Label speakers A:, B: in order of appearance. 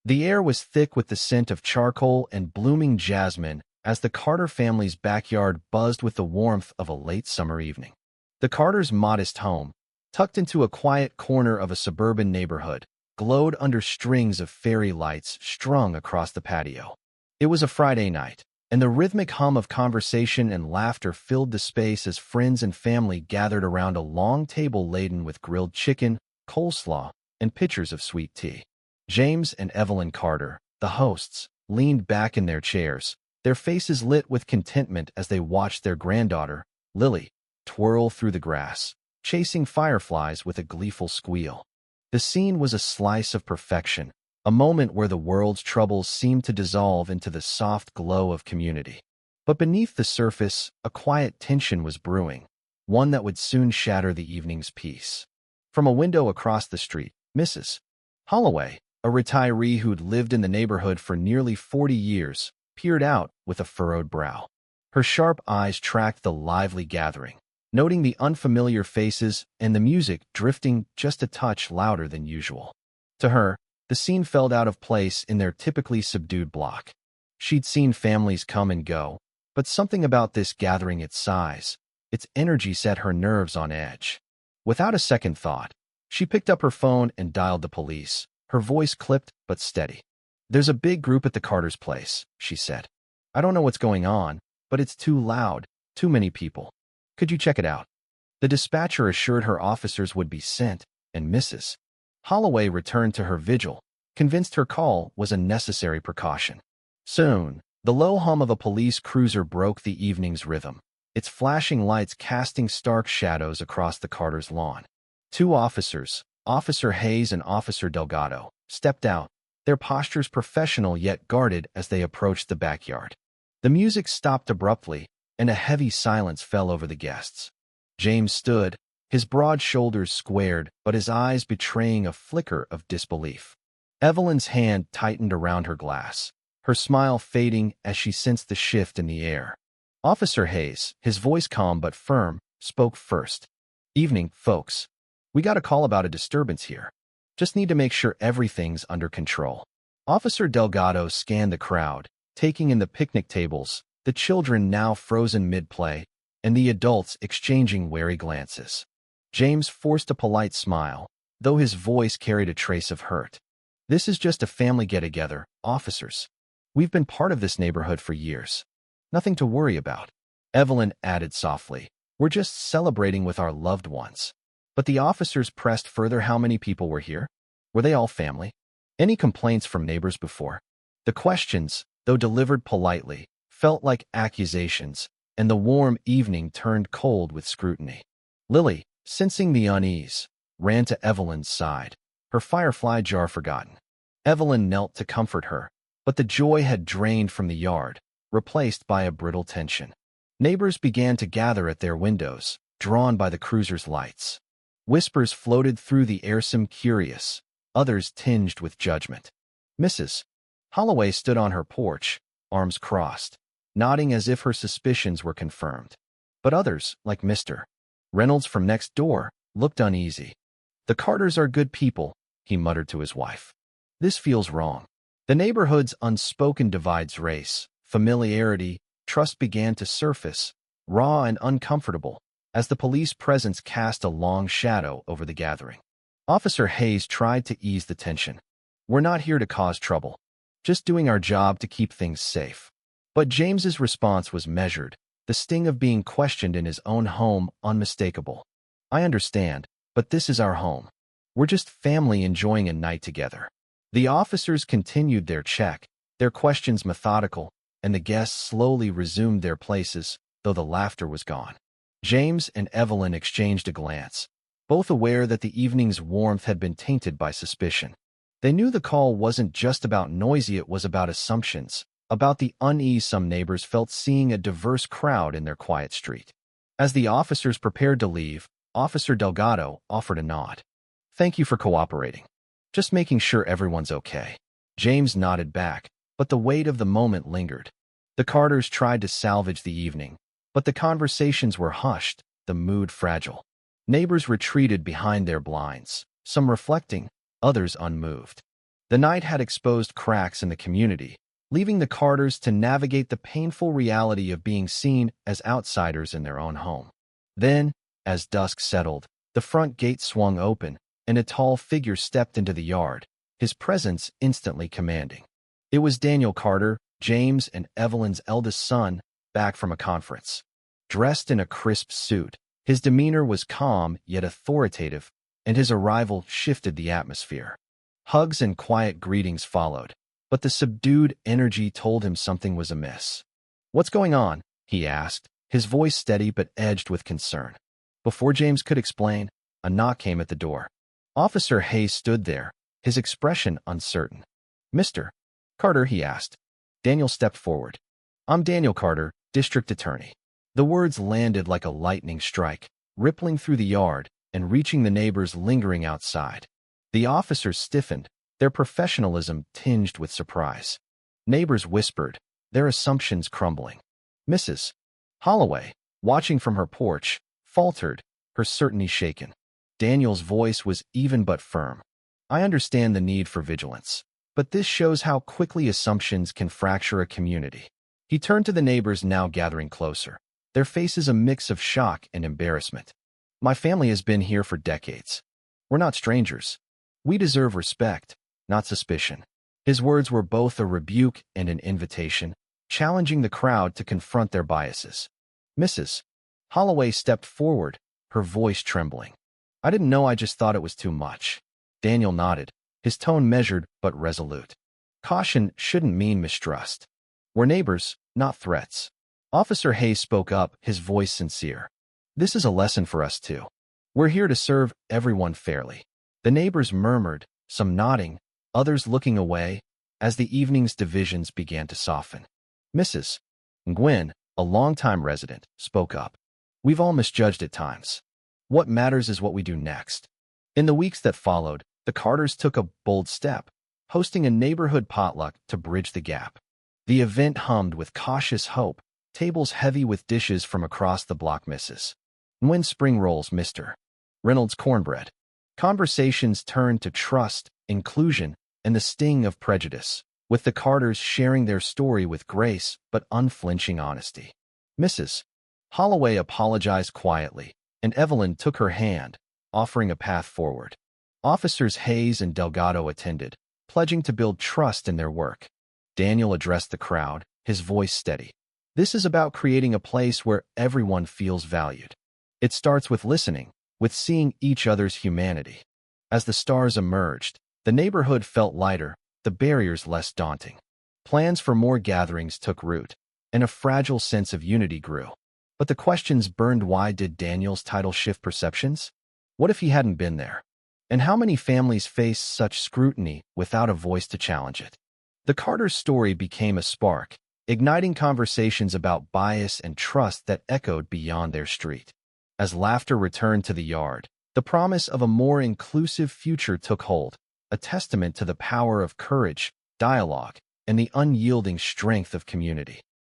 A: The air was thick with the scent of charcoal and blooming jasmine as the Carter family's backyard buzzed with the warmth of a late summer evening. The Carters' modest home, tucked into a quiet corner of a suburban neighborhood, glowed under strings of fairy lights strung across the patio. It was a Friday night, and the rhythmic hum of conversation and laughter filled the space as friends and family gathered around a long table laden with grilled chicken, coleslaw, and pitchers of sweet tea. James and Evelyn Carter, the hosts, leaned back in their chairs, their faces lit with contentment as they watched their granddaughter, Lily, twirl through the grass, chasing fireflies with a gleeful squeal. The scene was a slice of perfection, a moment where the world's troubles seemed to dissolve into the soft glow of community. But beneath the surface, a quiet tension was brewing, one that would soon shatter the evening's peace. From a window across the street, Mrs. Holloway, a retiree who'd lived in the neighborhood for nearly 40 years, peered out with a furrowed brow. Her sharp eyes tracked the lively gathering, noting the unfamiliar faces and the music drifting just a touch louder than usual. To her, the scene felt out of place in their typically subdued block. She'd seen families come and go, but something about this gathering, its size, its energy set her nerves on edge. Without a second thought, she picked up her phone and dialed the police, her voice clipped but steady. "There's a big group at the Carter's place," she said. "I don't know what's going on, but it's too loud, too many people. Could you check it out?" The dispatcher assured her officers would be sent, and Mrs. Holloway returned to her vigil, convinced her call was a necessary precaution. Soon, the low hum of a police cruiser broke the evening's rhythm, its flashing lights casting stark shadows across the Carter's lawn. Two officers, Officer Hayes and Officer Delgado, stepped out, their postures professional yet guarded as they approached the backyard. The music stopped abruptly, and a heavy silence fell over the guests. James stood, his broad shoulders squared, but his eyes betraying a flicker of disbelief. Evelyn's hand tightened around her glass, her smile fading as she sensed the shift in the air. Officer Hayes, his voice calm but firm, spoke first. "Evening, folks. We got a call about a disturbance here. Just need to make sure everything's under control." Officer Delgado scanned the crowd, taking in the picnic tables, the children now frozen mid-play, and the adults exchanging wary glances. James forced a polite smile, though his voice carried a trace of hurt. "This is just a family get-together, officers. We've been part of this neighborhood for years. Nothing to worry about." Evelyn added softly, "We're just celebrating with our loved ones." But the officers pressed further. How many people were here? Were they all family? Any complaints from neighbors before? The questions, though delivered politely, felt like accusations, and the warm evening turned cold with scrutiny. Lily, sensing the unease, ran to Evelyn's side, her firefly jar forgotten. Evelyn knelt to comfort her, but the joy had drained from the yard, replaced by a brittle tension. Neighbors began to gather at their windows, drawn by the cruiser's lights. Whispers floated through the air, some curious, others tinged with judgment. Mrs. Holloway stood on her porch, arms crossed, nodding as if her suspicions were confirmed. But others, like Mr. Reynolds from next door, looked uneasy. "The Carters are good people," he muttered to his wife. "This feels wrong." The neighborhood's unspoken divides race, familiarity, trust began to surface, raw and uncomfortable, as the police presence cast a long shadow over the gathering. Officer Hayes tried to ease the tension. "We're not here to cause trouble, just doing our job to keep things safe." But James's response was measured, the sting of being questioned in his own home unmistakable. "I understand, but this is our home. We're just family enjoying a night together." The officers continued their check, their questions methodical, and the guests slowly resumed their places, though the laughter was gone. James and Evelyn exchanged a glance, both aware that the evening's warmth had been tainted by suspicion. They knew the call wasn't just about noisy, it was about assumptions, about the unease some neighbors felt seeing a diverse crowd in their quiet street. As the officers prepared to leave, Officer Delgado offered a nod. "Thank you for cooperating. Just making sure everyone's okay." James nodded back, but the weight of the moment lingered. The Carters tried to salvage the evening, but the conversations were hushed, the mood fragile. Neighbors retreated behind their blinds, some reflecting, others unmoved. The night had exposed cracks in the community, leaving the Carters to navigate the painful reality of being seen as outsiders in their own home. Then, as dusk settled, the front gate swung open, and a tall figure stepped into the yard, his presence instantly commanding. It was Daniel Carter, James and Evelyn's eldest son, back from a conference. Dressed in a crisp suit, his demeanor was calm yet authoritative, and his arrival shifted the atmosphere. Hugs and quiet greetings followed, but the subdued energy told him something was amiss. "What's going on?" he asked, his voice steady but edged with concern. Before James could explain, a knock came at the door. Officer Hayes stood there, his expression uncertain. "Mr. Carter?" he asked. Daniel stepped forward. "I'm Daniel Carter, District Attorney." The words landed like a lightning strike, rippling through the yard and reaching the neighbors lingering outside. The officers stiffened, their professionalism tinged with surprise. Neighbors whispered, their assumptions crumbling. Mrs. Holloway, watching from her porch, faltered, her certainty shaken. Daniel's voice was even but firm. "I understand the need for vigilance, but this shows how quickly assumptions can fracture a community." He turned to the neighbors now gathering closer, their faces a mix of shock and embarrassment. "My family has been here for decades. We're not strangers. We deserve respect, not suspicion." His words were both a rebuke and an invitation, challenging the crowd to confront their biases. Mrs. Holloway stepped forward, her voice trembling. "I didn't know, I just thought it was too much." Daniel nodded, his tone measured but resolute. Caution shouldn't mean mistrust. "We're neighbors, not threats." Officer Hayes spoke up, his voice sincere. "This is a lesson for us too. We're here to serve everyone fairly." The neighbors murmured, some nodding, others looking away, as the evening's divisions began to soften. Mrs. Nguyen, a longtime resident, spoke up. "We've all misjudged at times. What matters is what we do next." In the weeks that followed, the Carters took a bold step, hosting a neighborhood potluck to bridge the gap. The event hummed with cautious hope, tables heavy with dishes from across the block. Mrs. Nguyen spring rolls, Mr. Reynolds cornbread. Conversations turned to trust, inclusion, and the sting of prejudice, with the Carters sharing their story with grace but unflinching honesty. Mrs. Holloway apologized quietly, and Evelyn took her hand, offering a path forward. Officers Hayes and Delgado attended, pledging to build trust in their work. Daniel addressed the crowd, his voice steady. "This is about creating a place where everyone feels valued. It starts with listening, with seeing each other's humanity." As the stars emerged, the neighborhood felt lighter, the barriers less daunting. Plans for more gatherings took root, and a fragile sense of unity grew. But the questions burned. Why did Daniel's title shift perceptions? What if he hadn't been there? And how many families face such scrutiny without a voice to challenge it? The Carter's story became a spark, igniting conversations about bias and trust that echoed beyond their street. As laughter returned to the yard, the promise of a more inclusive future took hold, a testament to the power of courage, dialogue, and the unyielding strength of community.